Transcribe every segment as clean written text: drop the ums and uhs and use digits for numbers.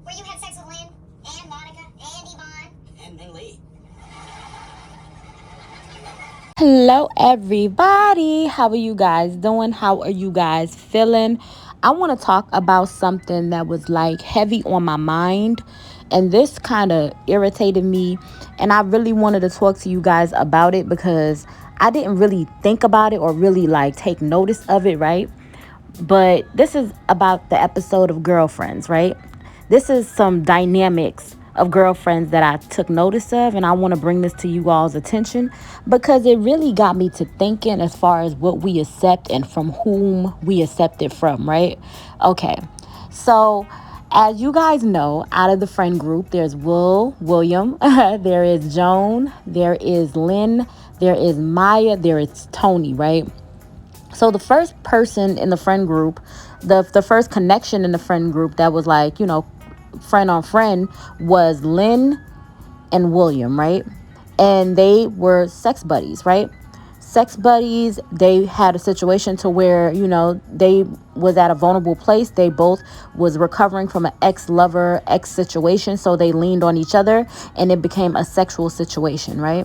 Where you had sex with Lynn, and Monica, and Yvonne, and Lee. Hello everybody, how are you guys doing? How are you guys feeling? I want to talk about something that was like heavy on my mind, and this kind of irritated me, and I really wanted to talk to you guys about it because I didn't really think about it or really like take notice of it, right? But this is about the episode of Girlfriends, right? This is some dynamics of girlfriends that I took notice of, and I want to bring this to you all's attention because it really got me to thinking as far as what we accept and from whom we accept it from, right? Okay, so as you guys know, out of the friend group, there's William, there is Joan, there is Lynn, there is Maya, there is Toni, right? So the first person in the friend group, the first connection in the friend group that was like, friend on friend was Lynn and William, right? And they were sex buddies, right? Sex buddies, they had a situation to where, they was at a vulnerable place. They both was recovering from an ex-lover, ex-situation. So they leaned on each other and it became a sexual situation, right?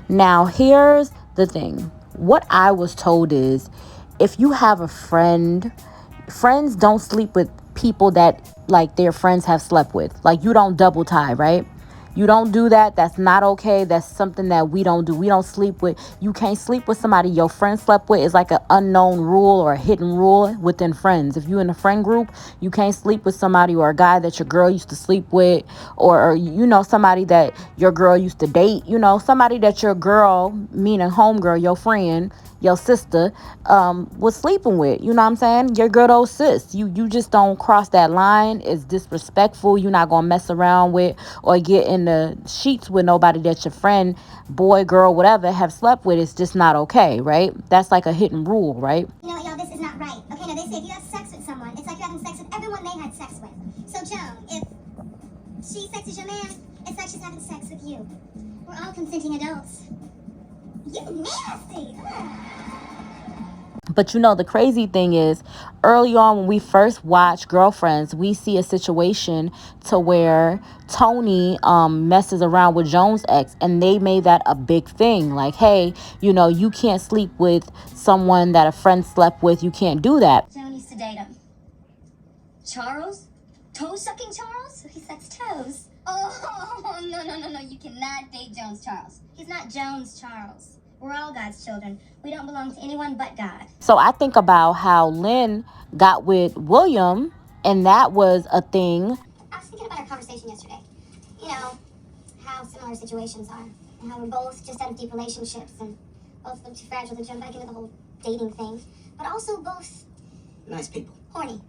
Now, here's the thing. What I was told is if you have a friend, friends don't sleep with people that like their friends have slept with. Like you don't double tie, right? You don't do that. That's not okay. That's something that we don't do. We don't sleep with. You can't sleep with somebody your friend slept with. It's like an unknown rule or a hidden rule within friends. If you're in a friend group, you can't sleep with somebody or a guy that your girl used to sleep with, or somebody that your girl used to date. Somebody that your girl, meaning homegirl, your friend, your sister, was sleeping with. You know what I'm saying? Your good old sis. You just don't cross that line. It's disrespectful. You're not gonna mess around with or get in the sheets with nobody that your friend, boy, girl, whatever, have slept with. It's just not okay, right? That's like a hidden rule, right? Y'all, this is not right. Okay, now they say if you have sex with someone, it's like you're having sex with everyone they had sex with. So, Joan, if she sexes your man, it's like she's having sex with you. We're all consenting adults. You nasty! But the crazy thing is, early on when we first watched Girlfriends, we see a situation to where Toni messes around with Joan's ex, and they made that a big thing. Like, hey, you can't sleep with someone that a friend slept with. You can't do that. Joan used to date him. Charles? Toe-sucking Charles? He sucks toes. Oh, no. You cannot date Joan's Charles. He's not Joan's Charles. We're all God's children. We don't belong to anyone but God. So I think about how Lynn got with William, and that was a thing. I was thinking about our conversation yesterday. How similar situations are. And how we're both just out of deep relationships and both look too fragile to jump back into the whole dating thing. But also both nice people. Horny.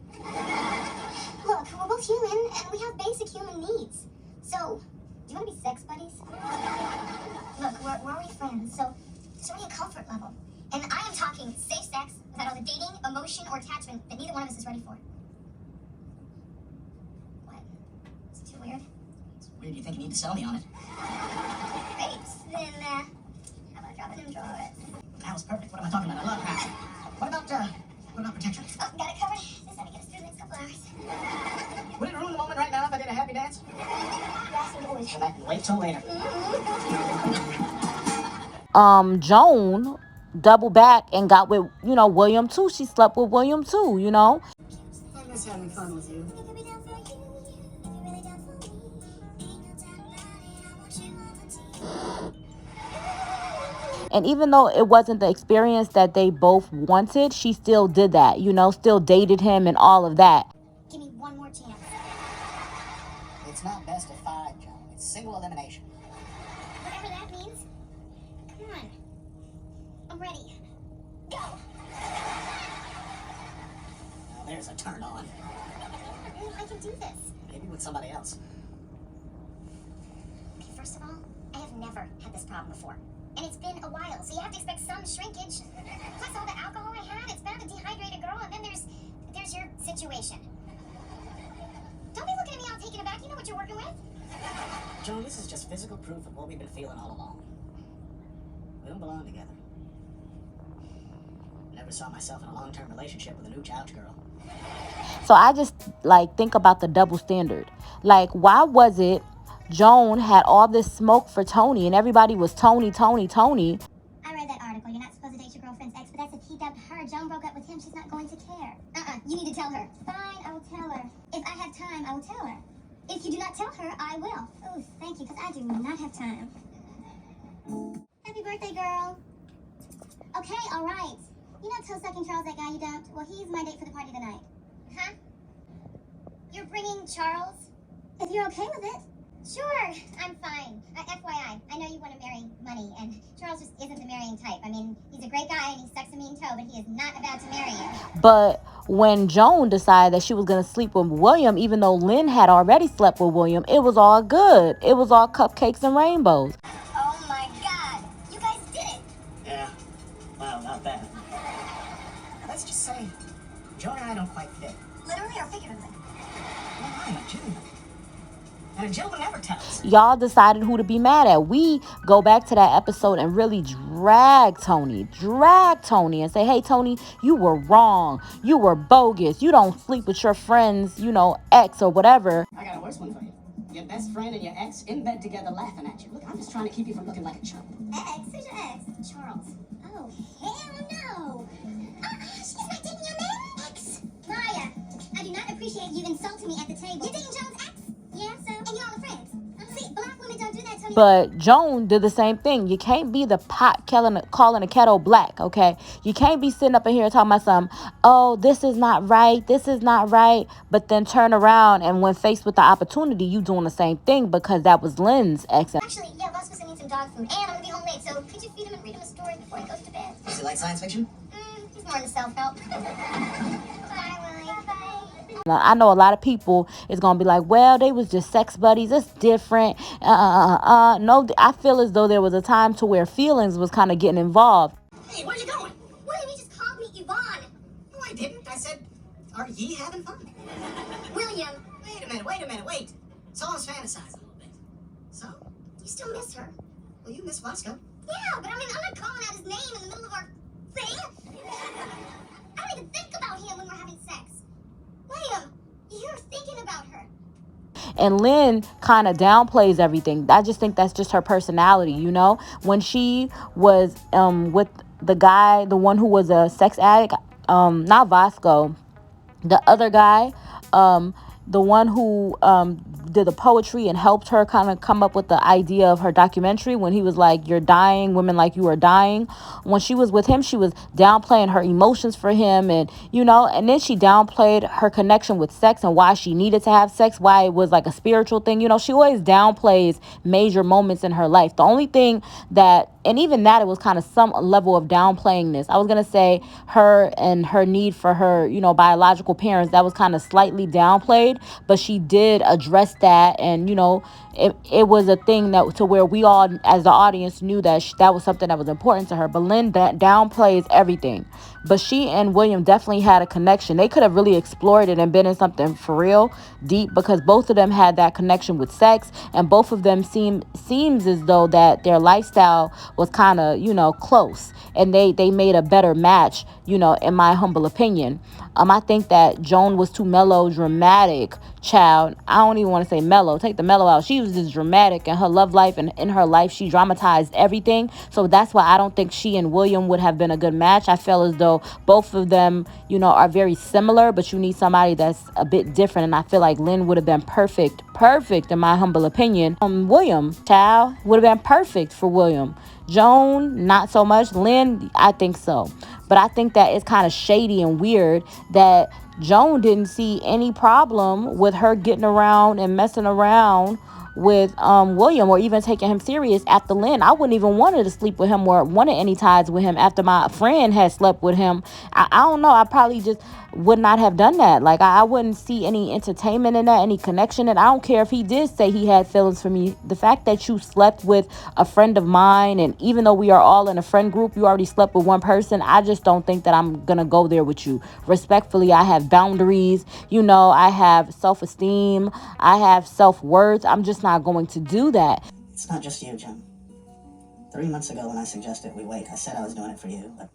Look, we're both human and we have basic human needs. So, do you want to be sex buddies? Look, we're already friends, so there's already a comfort level. And I am talking safe sex without all the dating, emotion, or attachment that neither one of us is ready for. What? Is it too weird? It's weird you think you need to sell me on it. Great. Then, how about dropping and draw it? That was perfect. What am I talking about? I love passion. What about protection? Oh, got it covered. Just let me get us through the next couple hours. Would it ruin the moment right now if I did a happy dance? Come back and wait till later. Joan doubled back and got with, William too. She slept with William too, I miss having fun with you. And even though it wasn't the experience that they both wanted, she still did that, still dated him and all of that. Give me one more chance. It's not best of 5, Joan. It's single elimination. Whatever that means. Come on. I'm ready. Go! Now there's a turn on. I can do this. Maybe with somebody else. Okay, first of all, I have never had this problem before. And it's been a while, so you have to expect some shrinkage. Plus all the alcohol I had, it's bound to dehydrate a girl, and then there's your situation. Don't be looking at me all taken aback. You know what you're working with. Joan, this is just physical proof of what we've been feeling all along. We don't belong together. Never saw myself in a long-term relationship with a new couch girl. So I just like think about the double standard. Like, why was it Joan had all this smoke for Toni and everybody was Toni, Toni, Toni? I read that article. You're not supposed to date your girlfriend's ex, but that's if he dumped her. Joan broke up with him. She's not going to care. You need to tell her. Fine, I will tell her. If I have time, I will tell her. If you do not tell her, I will. Oh, thank you, because I do not have time. Happy birthday, girl. Okay, all right. You know Toni and Charles, that guy you dumped? Well, he's my date for the party tonight. Huh? You're bringing Charles? If you're okay with it. Sure, I'm fine. FYI, I know you want to marry money, and Charles just isn't the marrying type. I mean, he's a great guy and he sucks a mean toe, but he is not about to marry you. But when Joan decided that she was going to sleep with William, even though Lynn had already slept with William, it was all good. It was all cupcakes and rainbows. Oh my God, you guys did it. Yeah. Well, not bad. Let's just say, Joan and I don't quite fit. Literally or figuratively? Well, I'm a Jew. And a Jill will never tell us. Y'all decided who to be mad at. We go back to that episode and really drag Toni and say, hey, Toni, you were wrong. You were bogus. You don't sleep with your friends, ex or whatever. I got a worse one for you. Your best friend and your ex in bed together laughing at you. Look, I'm just trying to keep you from looking like a chump. Ex? Who's your ex? Charles. Oh, hell no. She's not dating your man? Ex. Maya, I do not appreciate you insulting me at the table. You're dating Joan's ex? Yeah, so? And y'all are friends. See, black women don't do that, Toni. But Joan did the same thing. You can't be the pot calling a kettle black, okay? You can't be sitting up in here talking about something, oh, this is not right, but then turn around and when faced with the opportunity, you doing the same thing because that was Lynn's ex. Actually, yeah, Boss was gonna need some dog food, and I'm gonna be home late, so could you feed him and read him a story before he goes to bed? Does he like science fiction? He's more into self-help. Bye, Willie. Bye. I know a lot of people is going to be like, well, they was just sex buddies. It's different. No, I feel as though there was a time to where feelings was kind of getting involved. Hey, where are you going? William, you just called me Yvonne. No, I didn't. I said, are ye having fun? William. Wait a minute. Saw us fantasize a little bit. So? You still miss her? Well, you miss Vasco. Yeah, but I mean, I'm not calling out his name in the middle of our thing. I don't even think about him when we're having sex. William, you're thinking about her. And Lynn kind of downplays everything. I just think that's just her personality, When she was with the guy, the one who was a sex addict, not Vasco, the other guy, the one who did the poetry and helped her kind of come up with the idea of her documentary when he was like, you're dying, women like you are dying. When she was with him, she was downplaying her emotions for him and then she downplayed her connection with sex and why she needed to have sex, why it was like a spiritual thing. She always downplays major moments in her life. The only thing that, and even that, it was kind of some level of downplaying this. I was going to say her and her need for her, biological parents, that was kind of slightly downplayed, but she did address that. And, it was a thing that to where we all as the audience knew that that was something that was important to her. But Lynn downplays everything. But she and William definitely had a connection. They could have really explored it and been in something for real deep because both of them had that connection with sex, and both of them seems as though that their lifestyle was kind of, close, and they made a better match, in my humble opinion. I think that Joan was too melodramatic, child. I don't even want to say mellow. Take the mellow out. She was just dramatic in her love life, and in her life, she dramatized everything. So that's why I don't think she and William would have been a good match. I feel as though both of them, are very similar, but you need somebody that's a bit different. And I feel like Lynn would have been perfect in my humble opinion. William, child, would have been perfect for William. Joan, not so much. Lynn, I think so. But I think that it's kind of shady and weird that Joan didn't see any problem with her getting around and messing around with William, or even taking him serious after Lynn. I wouldn't even wanted to sleep with him or wanted any ties with him after my friend had slept with him. I don't know. I probably just would not have done that. Like, I wouldn't see any entertainment in that, any connection. And I don't care if he did say he had feelings for me. The fact that you slept with a friend of mine, and even though we are all in a friend group, you already slept with one person, I just don't think that I'm gonna go there with you. Respectfully, I have boundaries, I have self-esteem, I have self-worth. I'm just not going to do that. It's not just you, Joan. 3 months ago when I suggested we wait, I said I was doing it for you, but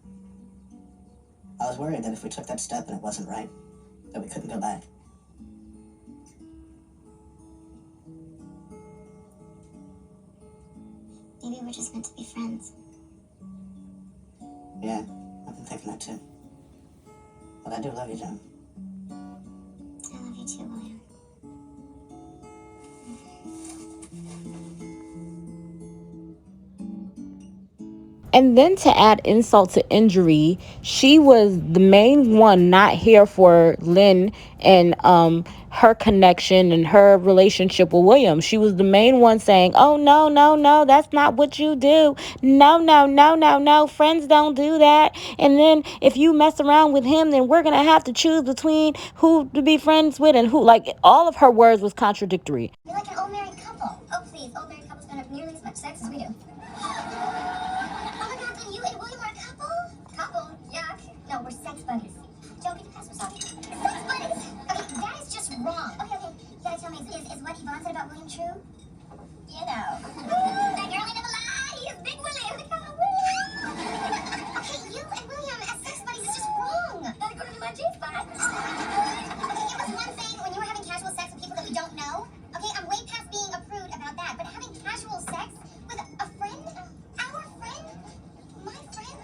I was worried that if we took that step and it wasn't right, that we couldn't go back. Maybe we're just meant to be friends. Yeah, I've been thinking that too. But I do love you, Joan. I love you too, William. And then to add insult to injury, she was the main one not here for Lynn and her connection and her relationship with William. She was the main one saying, oh, no, no, no, that's not what you do. No, no, no, no, no. Friends don't do that. And then if you mess around with him, then we're going to have to choose between who to be friends with and who. Like, all of her words was contradictory. You're like an old married couple. Oh, please. Old married couples don't have nearly as much sex as we do. Oh my God, then you and William are a couple? Couple? Yuck. No, we're sex buddies. Joan, can you pass? We're sorry. Sex buddies? Okay, that is just wrong. Okay, you gotta tell me, is what Yvonne said about William true? You know. That girl ain't never lied. He is Big William. Okay, you and William as sex buddies is just wrong. Gotta go to my G-spot. Okay, it was one thing when you were having casual sex with people that we don't know. Okay, I'm way past being a prude about that, but having casual sex with a friend, our friend, my friend.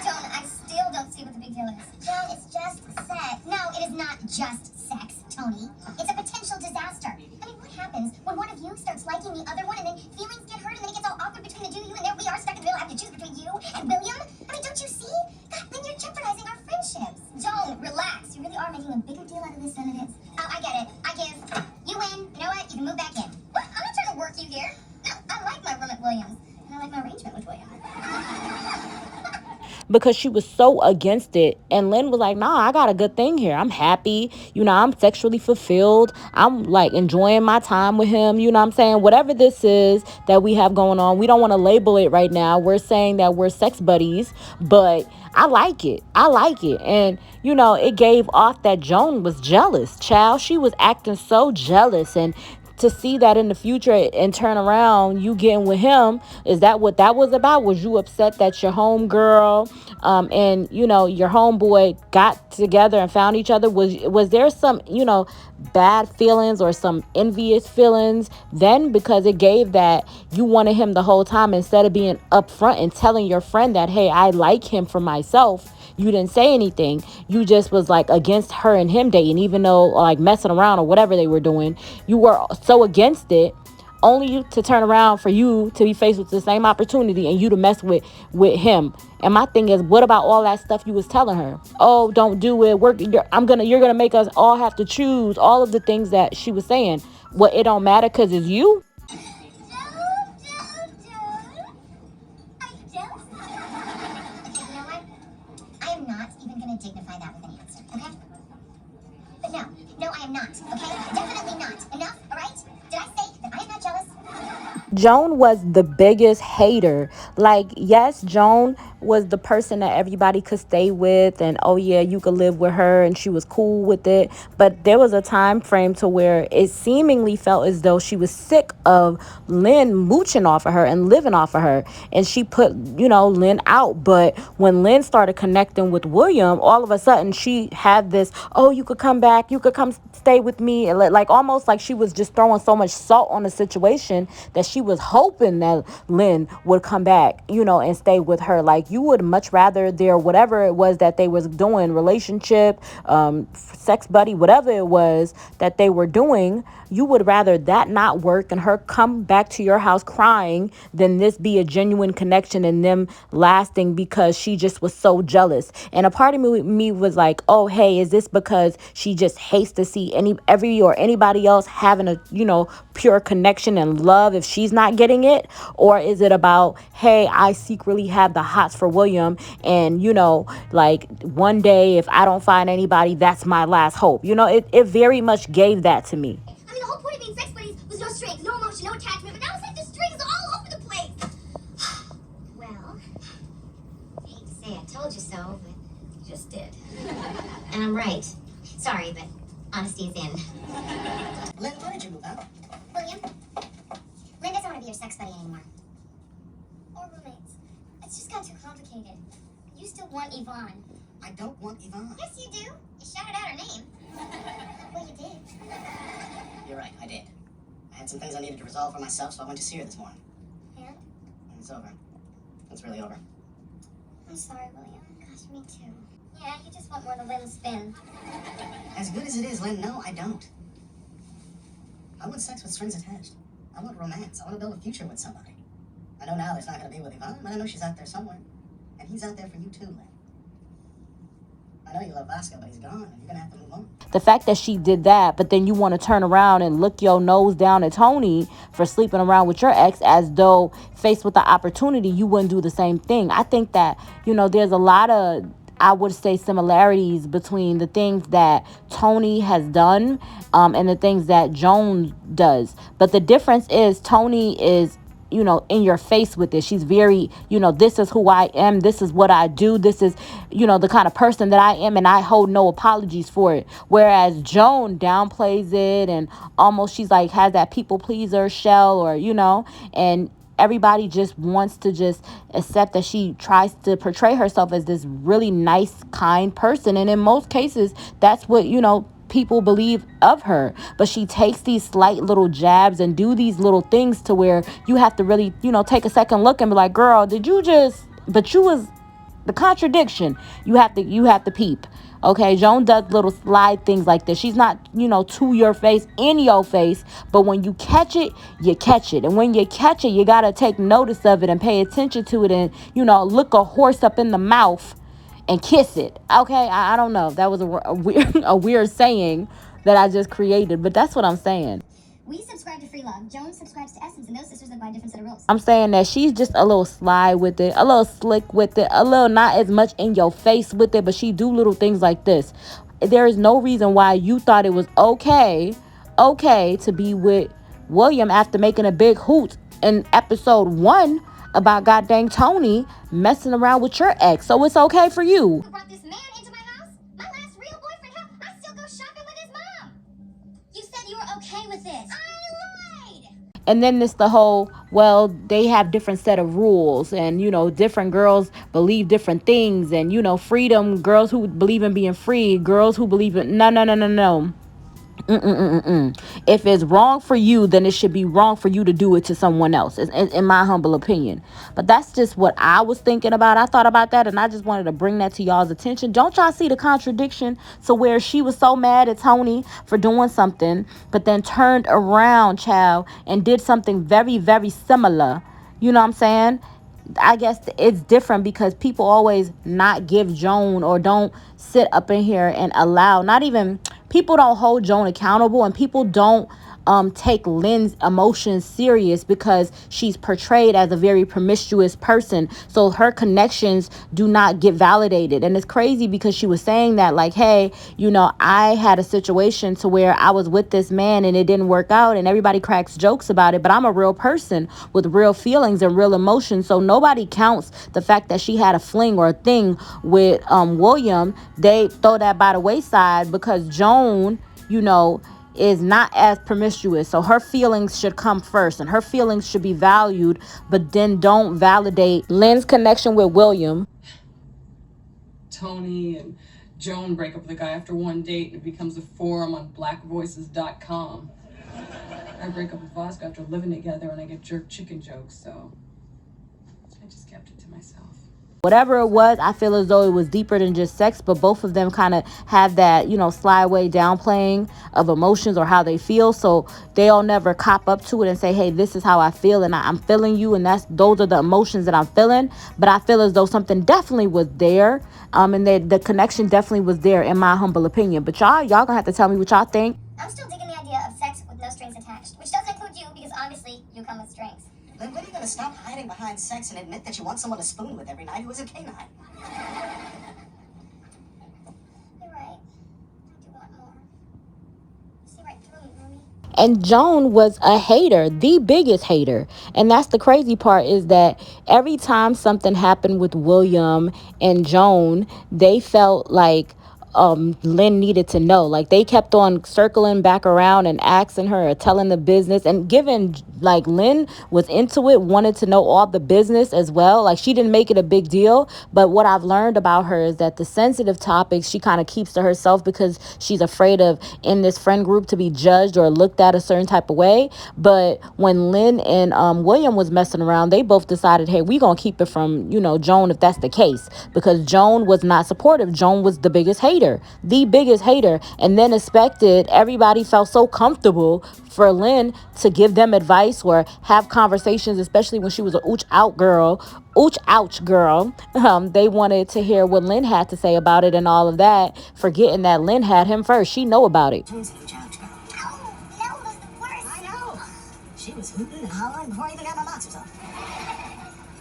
Joan, I still don't see what the big deal is. Joan, it's just sex. No, it is not just sex, Toni. It's a potential disaster. I mean, what happens when one of you starts liking the other one and then feelings get hurt and then it gets all awkward between the two of you and there we are stuck in the middle having to choose between you and William? I mean, don't you see? God, then you're jeopardizing our friendships. Joan, relax. You really are making a bigger deal out of this than it is. Oh, I get it. I give. You win. You know what? You can move back in. What? I'm not trying to work you here. No, I like my room at Williams. And I like my arrangement with William. Because she was so against it. And Lynn was like, nah, I got a good thing here. I'm happy. You know, I'm sexually fulfilled. I'm like enjoying my time with him. You know what I'm saying? Whatever this is that we have going on, we don't want to label it right now. We're saying that we're sex buddies, but I like it. I like it. And, you know, it gave off that Joan was jealous. Child, she was acting so jealous. And to see that in the future and turn around, you getting with him, is that what that was about? Was you upset that your homegirl and, you know, your homeboy got together and found each other? Was there some, you know, bad feelings or some envious feelings then? Because it gave that you wanted him the whole time instead of being upfront and telling your friend that, hey, I like him for myself. You didn't say anything. You just was like against her and him dating, even though like messing around or whatever they were doing. You were so against it, only to turn around for you to be faced with the same opportunity and you to mess with him. And my thing is, what about all that stuff you was telling her? Oh, don't do it. You're gonna make us all have to choose. All of the things that she was saying. Well, it don't matter because it's you. Dignify that with an answer, okay? But no, I am not, okay? Definitely not. Enough, all right? Did I say that I am not jealous? Joan was the biggest hater. Like, yes, Joan was the person that everybody could stay with, and oh yeah, you could live with her, and she was cool with it. But there was a time frame to where it seemingly felt as though she was sick of Lynn mooching off of her and living off of her, and she put, you know, Lynn out. But when Lynn started connecting with William, all of a sudden she had this, oh, you could come back, you could come stay with me, and like almost like she was just throwing so much salt on the situation that she was hoping that Lynn would come back, you know, and stay with her. Like, you would much rather their whatever it was that they was doing, relationship, sex buddy, whatever it was that they were doing, you would rather that not work and her come back to your house crying than this be a genuine connection and them lasting because she just was so jealous. And a part of me was like, oh, hey, is this because she just hates to see anybody else having a, you know, pure connection and love if she's not getting it? Or is it about, hey, I secretly have the hots for William, and, you know, like one day if I don't find anybody, that's my last hope. You know, it very much gave that to me. I mean, the whole point of being sex buddies was no strings, no emotion, no attachment, but now it's like the strings all over the place. Well, I hate to say I told you so, but you just did. And I'm right. Sorry, but honesty is in. Lynn, why did you move out? William, Lynn doesn't want to be your sex buddy anymore. Or roommates. It's just got too complicated. You still want Yvonne. I don't want Yvonne. Yes, you do. You shouted out her name. Well, you did. You're right, I did. I had some things I needed to resolve for myself, so I went to see her this morning. And? It's over. It's really over. I'm sorry, William. Gosh, me too. Yeah, you just want more of the Lynn spin. As good as it is, Lynn, no, I don't. I want sex with strings attached. I want romance. I want to build a future with somebody. I know now there's not going to be with Yvonne, but I know she's out there somewhere. And he's out there for you too, Lynn. I know you love Vasco, but he's gone, and you're going to have to move on. The fact that she did that, but then you want to turn around and look your nose down at Toni for sleeping around with your ex, as though faced with the opportunity, you wouldn't do the same thing. I think that, there's a lot of, I would say, similarities between the things that Toni has done and the things that Joan does. But the difference is Toni is, in your face with it. She's very, this is who I am. This is what I do. This is, the kind of person that I am, and I hold no apologies for it. Whereas Joan downplays it and almost she's like has that people pleaser shell, or, and everybody just wants to just accept that she tries to portray herself as this really nice, kind person. And in most cases, that's what, people believe of her. But she takes these slight little jabs and do these little things to where you have to really, take a second look and be like, girl, but you was the contradiction. You have to peep. Okay, Joan does little slide things like this. She's not, to your face, in your face, but when you catch it, you catch it. And when you catch it, you got to take notice of it and pay attention to it and, look a horse up in the mouth and kiss it. Okay, I don't know. That was a weird saying that I just created, but that's what I'm saying. We subscribe to Free Love. Joan subscribes to Essence, and those sisters live by a different set of rules. I'm saying that she's just a little sly with it, a little slick with it, a little not as much in your face with it, but she do little things like this. There is no reason why you thought it was okay to be with William after making a big hoot in episode 1 about goddamn Toni messing around with your ex. So it's okay for you. Who brought this man into my house? My last real boyfriend. Hell, I still go shopping with his mom. You said you were okay with this. I lied. And then it's the whole, well, they have different set of rules, and different girls believe different things, and freedom, girls who believe in being free, girls who believe in no. If it's wrong for you, then it should be wrong for you to do it to someone else, in my humble opinion. But that's just what I was thinking about. I thought about that, and I just wanted to bring that to y'all's attention. Don't y'all see the contradiction to where she was so mad at Toni for doing something, but then turned around, child, and did something very, very similar? You know what I'm saying? I guess it's different because people always not give Joan, or don't sit up in here and allow, not even, people don't hold Joan accountable, and people don't take Lynn's emotions serious because she's portrayed as a very promiscuous person. So her connections do not get validated. And it's crazy because she was saying that, like, hey, I had a situation to where I was with this man and it didn't work out, and everybody cracks jokes about it, but I'm a real person with real feelings and real emotions. So nobody counts the fact that she had a fling or a thing with William. They throw that by the wayside because Joan, is not as promiscuous. So her feelings should come first, and her feelings should be valued, but then don't validate Lynn's connection with William. Toni and Joan break up with a guy after one date, and it becomes a forum on blackvoices.com. I break up with Vasco after living together, and I get jerk chicken jokes, so I just kept it to myself. Whatever it was, I feel as though it was deeper than just sex, but both of them kind of have that, sly way downplaying of emotions or how they feel. So they'll never cop up to it and say, hey, this is how I feel, and I'm feeling you, and those are the emotions that I'm feeling. But I feel as though something definitely was there, and the connection definitely was there, in my humble opinion. But y'all gonna have to tell me what y'all think. I'm still digging the idea of sex with no strings attached, which doesn't include you because obviously you come with strings. Lynn, when are you going to stop hiding behind sex and admit that you want someone to spoon with every night who is a canine? You're right. I do want more. You see right through me, Ruby. And Joan was a hater, the biggest hater. And that's the crazy part, is that every time something happened with William and Joan, they felt like, Lynn needed to know. Like, they kept on circling back around and asking her or telling the business and giving, like, Lynn was into it, wanted to know all the business as well. Like, she didn't make it a big deal, but what I've learned about her is that the sensitive topics she kind of keeps to herself because she's afraid of in this friend group to be judged or looked at a certain type of way. But when Lynn and William was messing around, they both decided, hey, we gonna keep it from, Joan, if that's the case, because Joan was not supportive. Joan was the biggest hater, and then expected everybody felt so comfortable for Lynn to give them advice or have conversations, especially when she was a ooch ouch girl. They wanted to hear what Lynn had to say about it and all of that, forgetting that Lynn had him first. She know about it. Joan's an ooch ouch girl. Oh, no, was the worst. I know. She was hooting and hollering before I even got my boxers off.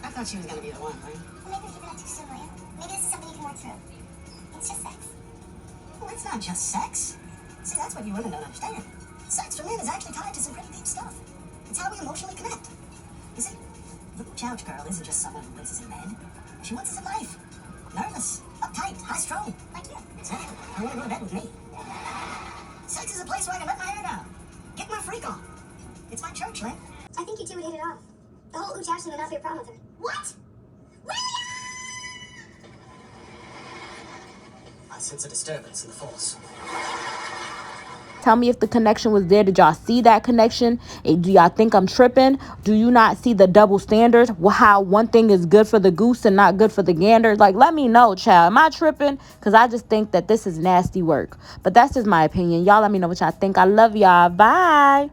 I thought she was gonna be the one, right? Well, maybe we're giving up too soon, William. Maybe this is something you can work through. It's just sex. Well, it's not just sex. See, that's what you women don't understand. Sex for men is actually tied to some pretty deep stuff. It's how we emotionally connect. You see, the ooch ouch girl isn't just someone who winces in bed. She winces in life. Nervous, uptight, high-strung. Like you. Exactly. I want to go to bed with me. Sex is a place where I can let my hair down. Get my freak on. It's my church, Lynn. I think you two would hit it off. The whole ooch ouch thing would not be a problem with her. What? William! I sense a disturbance in the force. Tell me if the connection was there. Did y'all see that connection? Do y'all think I'm tripping? Do you not see the double standards? How one thing is good for the goose and not good for the gander? Like, let me know, child. Am I tripping? Because I just think that this is nasty work. But that's just my opinion. Y'all let me know what y'all think. I love y'all. Bye.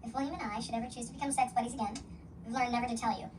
If William and I should ever choose to become sex buddies again, we've learned never to tell you.